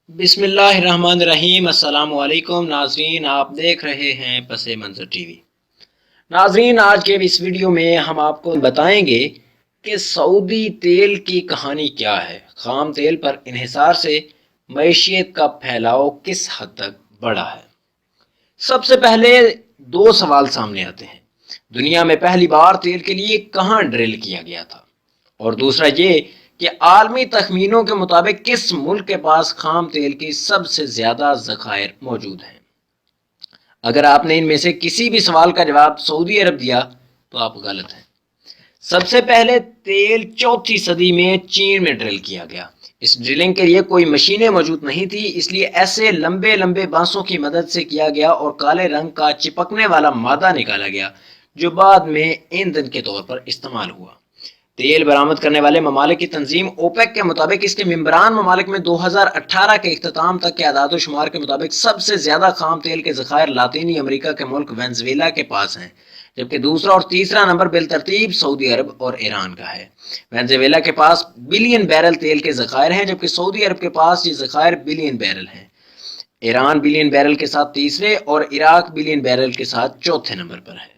بسم اللہ الرحمن الرحیم۔ السلام علیکم ناظرین، آپ دیکھ رہے ہیں پس منظر ٹی وی۔ ناظرین، آج کے اس ویڈیو میں ہم آپ کو بتائیں گے کہ سعودی تیل کی کہانی کیا ہے۔ خام تیل پر انحصار سے معیشت کا پھیلاؤ کس حد تک بڑا ہے۔ سب سے پہلے دو سوال سامنے آتے ہیں: دنیا میں پہلی بار تیل کے لیے کہاں ڈرل کیا گیا تھا؟ اور دوسرا یہ کہ عالمی تخمینوں کے مطابق کس ملک کے پاس خام تیل کی سب سے زیادہ ذخائر موجود ہیں؟ اگر آپ نے ان میں سے کسی بھی سوال کا جواب سعودی عرب دیا تو آپ غلط ہیں۔ سب سے پہلے تیل چوتھی صدی میں چین میں ڈرل کیا گیا۔ اس ڈرلنگ کے لیے کوئی مشینیں موجود نہیں تھی، اس لیے ایسے لمبے لمبے بانسوں کی مدد سے کیا گیا اور کالے رنگ کا چپکنے والا مادہ نکالا گیا جو بعد میں ایندھن کے طور پر استعمال ہوا۔ تیل برآمد کرنے والے ممالک کی تنظیم اوپیک کے مطابق اس کے ممبران ممالک میں 2018 کے اختتام تک کے اعداد و شمار کے مطابق سب سے زیادہ خام تیل کے ذخائر لاطینی امریکہ کے ملک وینزویلا کے پاس ہیں، جبکہ دوسرا اور تیسرا نمبر بالترتیب سعودی عرب اور ایران کا ہے۔ وینزویلا کے پاس بلین بیرل تیل کے ذخائر ہیں، جبکہ سعودی عرب کے پاس یہ ذخائر بلین بیرل ہیں۔ ایران بلین بیرل کے ساتھ تیسرے اور عراق بلین بیرل کے ساتھ چوتھے نمبر پر ہے۔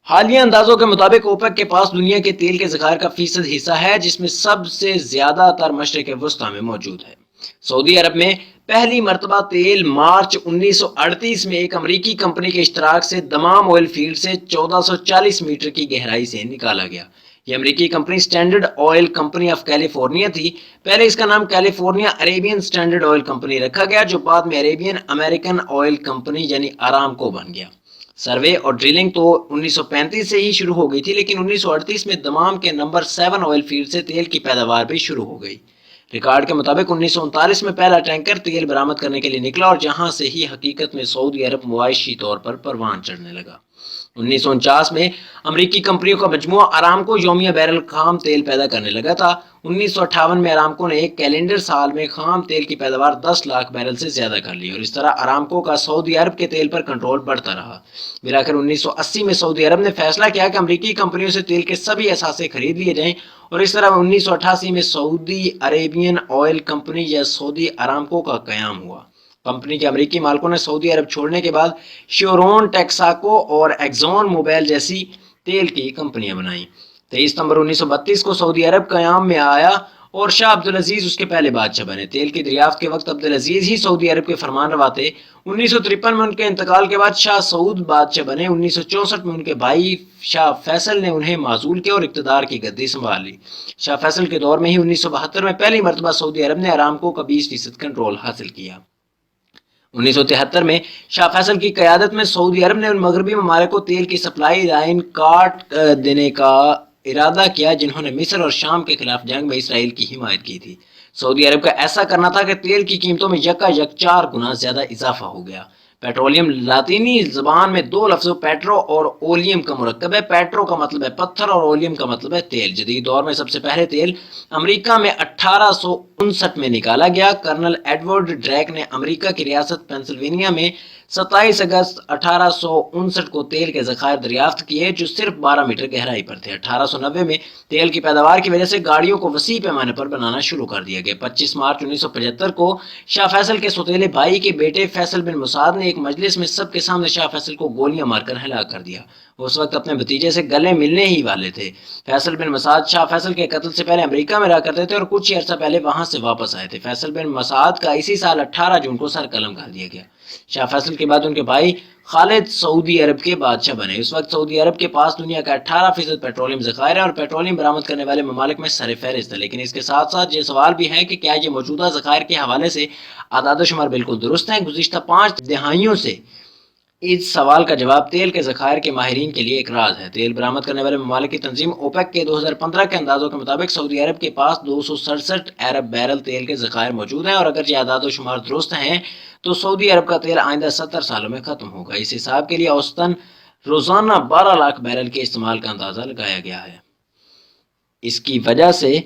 حالیہ اندازوں کے مطابق اوپیک کے پاس دنیا کے تیل کے ذخائر کا فیصد حصہ ہے، جس میں سب سے زیادہ تر مشرق وسطیٰ میں موجود ہے۔ سعودی عرب میں پہلی مرتبہ تیل مارچ 1938 میں ایک امریکی کمپنی کے اشتراک سے دمام آئل فیلڈ سے 1440 میٹر کی گہرائی سے نکالا گیا۔ یہ امریکی company standard oil company of California تھی۔ پہلے اس کا نام California Arabian standard oil company رکھا گیا، جو بعد میں عربین امریکن آئل کمپنی یعنی آرامکو بن گیا۔ سروے اور ڈرلنگ تو 1935 سے ہی شروع ہو گئی تھی، لیکن 1938 میں دمام کے نمبر 7 آئل فیلڈ سے تیل کی پیداوار بھی شروع ہو گئی۔ ریکارڈ کے مطابق 1939 میں پہلا ٹینکر تیل برآمد کرنے کے لیے نکلا اور جہاں سے ہی حقیقت میں سعودی عرب معاشی طور پر پروان چڑھنے لگا۔ 1949 میں امریکی کمپنیوں کا مجموعہ آرامکو یومیہ بیرل خام تیل پیدا کرنے لگا تھا۔ 1958 میں آرامکو نے ایک کیلنڈر سال میں خام تیل کی پیداوار 10 لاکھ بیرل سے زیادہ کر لی اور اس طرح آرامکو کا سعودی عرب کے تیل پر کنٹرول بڑھتا رہا۔ بالآخر 1980 میں سعودی عرب نے فیصلہ کیا کہ امریکی کمپنیوں سے تیل کے سبھی اثاثے خرید لیے جائیں اور اس طرح 1988 میں سعودی عربین آئل کمپنی یا سعودی آرامکو کا قیام ہوا۔ کمپنی کے امریکی مالکوں نے سعودی عرب چھوڑنے کے بعد شیورون، ٹیکساکو اور ایکزون موبائل جیسی تیل کی کمپنیاں بنائیں۔ 23 ستمبر 1932 کو سعودی عرب قیام میں آیا اور شاہ عبدالعزیز اس کے پہلے بادشاہ بنے۔ تیل کی دریافت کے وقت عبدالعزیز ہی سعودی عرب کے فرمان روا تھے۔ 1953 میں ان کے انتقال کے بعد شاہ سعود بادشاہ بنے۔ 1964 میں ان کے بھائی شاہ فیصل نے انہیں معزول کیا اور اقتدار کی گدی سنبھال لی۔ شاہ فیصل کے دور میں ہی 1972 میں پہلی مرتبہ سعودی عرب نے آرامکو کا 20% کنٹرول حاصل کیا۔ 1973 میں شاہ فیصل کی قیادت میں سعودی عرب نے ان مغربی ممالک کو تیل کی سپلائی لائن کاٹ دینے کا ارادہ کیا جنہوں نے مصر اور شام کے خلاف جنگ میں اسرائیل کی حمایت کی تھی۔ سعودی عرب کا ایسا کرنا تھا کہ تیل کی قیمتوں میں یکا یک 4 گنا زیادہ اضافہ ہو گیا۔ پیٹرولیم لاطینی زبان میں دو لفظوں پیٹرو اور اولیم کا مرکب ہے۔ پیٹرو کا مطلب ہے پتھر اور اولیم کا مطلب ہے تیل۔ جدید دور میں سب سے پہلے تیل امریکہ میں 1859 میں نکالا گیا۔ کرنل ایڈورڈ ڈریک نے امریکہ کی ریاست پینسلوینیا میں 27 اگست 1859 کو تیل کے ذخائر دریافت کیے جو صرف 12 میٹر گہرائی پر تھے۔ 1890 میں تیل کی پیداوار کی وجہ سے گاڑیوں کو وسیع پیمانے پر بنانا شروع کر دیا گیا۔ 25 مارچ 1975 کو شاہ فیصل کے سوتیلے بھائی کے بیٹے فیصل بن مسعود نے ایک مجلس میں سب کے سامنے شاہ فیصل کو گولیاں مار کر ہلاک کر دیا۔ وہ اس وقت اپنے بھتیجے سے گلے ملنے ہی والے تھے۔ فیصل بن مسعود شاہ فیصل کے قتل سے پہلے امریکہ میں رہا کرتے تھے اور کچھ ہی عرصہ پہلے وہاں سے واپس آئے تھے۔ فیصل بن مسعود کا اسی سال 18 جون کو سر قلم کر دیا گیا۔ شاہ فیصل کے بعد ان کے بھائی خالد سعودی عرب کے بادشاہ بنے۔ اس وقت سعودی عرب کے پاس دنیا کا 18% پیٹرولیم ذخائر ہے اور پیٹرولیم برآمد کرنے والے ممالک میں سر فہرست ہے۔ لیکن اس کے ساتھ ساتھ یہ سوال بھی ہے کہ کیا یہ موجودہ ذخائر کے حوالے سے اعداد و شمار بالکل درست ہیں؟ گزشتہ 5 دہائیوں سے اس سوال کا جواب تیل کے ذخائر کے ماہرین کے لیے ایک راز ہے۔ تیل برآمد کرنے والے ممالک کی تنظیم اوپیک کے 2015 کے اندازوں کے مطابق سعودی عرب کے پاس 267 ارب بیرل تیل کے ذخائر موجود ہیں اور اگر یہ اعداد و شمار درست ہیں تو سعودی عرب کا تیل آئندہ 70 سالوں میں ختم ہوگا۔ اس حساب کے لیے اوسطاً روزانہ 12 لاکھ بیرل کے استعمال کا اندازہ لگایا گیا ہے۔ اس کی وجہ سے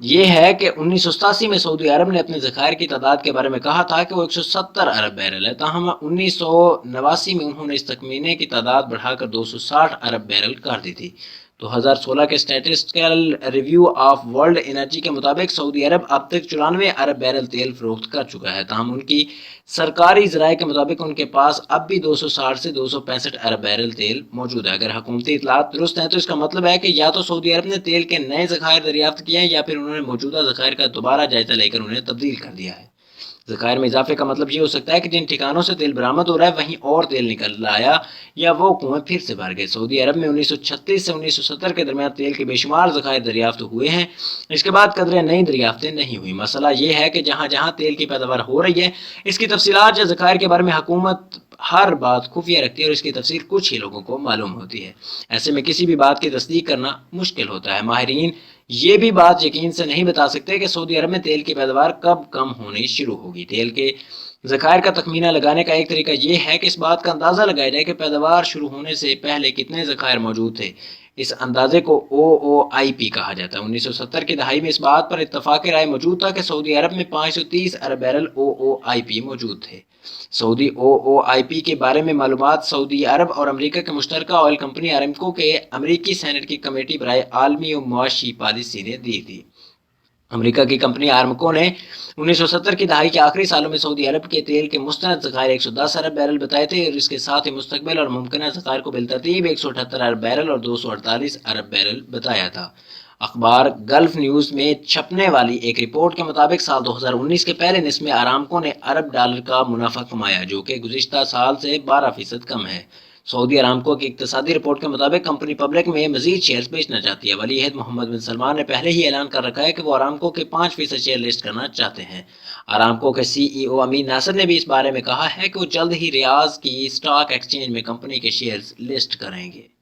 یہ ہے کہ 1987 میں سعودی عرب نے اپنے ذخائر کی تعداد کے بارے میں کہا تھا کہ وہ 170 ارب بیرل ہے، تاہم 1989 میں انہوں نے اس تخمینے کی تعداد بڑھا کر 260 ارب بیرل کر دی تھی۔ 2016 کے statistical review of world energy کے مطابق سعودی عرب اب تک 94 ارب بیرل تیل فروخت کر چکا ہے، تاہم ان کی سرکاری ذرائع کے مطابق ان کے پاس اب بھی 260 سے 265 ارب بیرل تیل موجود ہے۔ اگر حکومتی اطلاعات درست ہیں تو اس کا مطلب ہے کہ یا تو سعودی عرب نے تیل کے نئے ذخائر دریافت کیے ہیں یا پھر انہوں نے موجودہ ذخائر کا دوبارہ جائزہ لے کر انہیں تبدیل کر دیا ہے۔ ذخائر میں اضافے کا مطلب یہ ہو سکتا ہے کہ جن ٹھکانوں سے تیل برآمد ہو رہا ہے وہیں اور تیل نکل آیا یا وہ کنویں پھر سے بھر گئے۔ سعودی عرب میں 1936 سے 1970 کے درمیان تیل کے بے شمار ذخائر دریافت ہوئے ہیں، اس کے بعد قدرے نئی دریافتیں نہیں ہوئی۔ مسئلہ یہ ہے کہ جہاں جہاں تیل کی پیداوار ہو رہی ہے اس کی تفصیلات یا ذخائر کے بارے میں حکومت ہر بات خفیہ رکھتی ہے اور اس کی تفصیل کچھ ہی لوگوں کو معلوم ہوتی ہے۔ ایسے میں کسی بھی بات کی تصدیق کرنا مشکل ہوتا ہے۔ ماہرین یہ بھی بات یقین سے نہیں بتا سکتے کہ سعودی عرب میں تیل کی پیداوار کب کم ہونی شروع ہوگی۔ تیل کے ذخائر کا تخمینہ لگانے کا ایک طریقہ یہ ہے کہ اس بات کا اندازہ لگایا جائے کہ پیداوار شروع ہونے سے پہلے کتنے ذخائر موجود تھے۔ اس اندازے کو OOIP کہا جاتا ہے۔ 1970 کی دہائی میں اس بات پر اتفاق رائے موجود تھا کہ سعودی عرب میں 530 ارب بیرل OOIP موجود تھے۔ سعودی OOIP کے بارے میں معلومات سعودی عرب اور امریکہ کے مشترکہ آئل کمپنی آرامکو کے امریکی سینٹ کی کمیٹی برائے عالمی و معاشی پالیسی نے دی تھی۔ امریکہ کی کمپنی آرامکو نے 1970 کی دہائی کے آخری سالوں میں سعودی عرب کے تیل کے مستند ذخائر 110 ارب بیرل بتائے تھے اور اس کے ساتھ ہی مستقبل اور ممکنہ ذخائر کو بالترتیب 178 ارب بیرل اور 248 ارب بیرل بتایا تھا۔ اخبار گلف نیوز میں چھپنے والی ایک رپورٹ کے مطابق سال 2019 کے پہلے نصف میں آرامکو نے ارب ڈالر کا منافع کمایا، جو کہ گزشتہ سال سے 12% کم ہے۔ سعودی آرامکو کی اقتصادی رپورٹ کے مطابق کمپنی پبلک میں مزید شیئرز بیچنا چاہتی ہے۔ ولی عہد محمد بن سلمان نے پہلے ہی اعلان کر رکھا ہے کہ وہ آرامکو کے 5% شیئر لسٹ کرنا چاہتے ہیں۔ آرامکو کے CEO امین ناصر نے بھی اس بارے میں کہا ہے کہ وہ جلد ہی ریاض کی اسٹاک ایکسچینج میں کمپنی کے شیئرز لسٹ کریں گے۔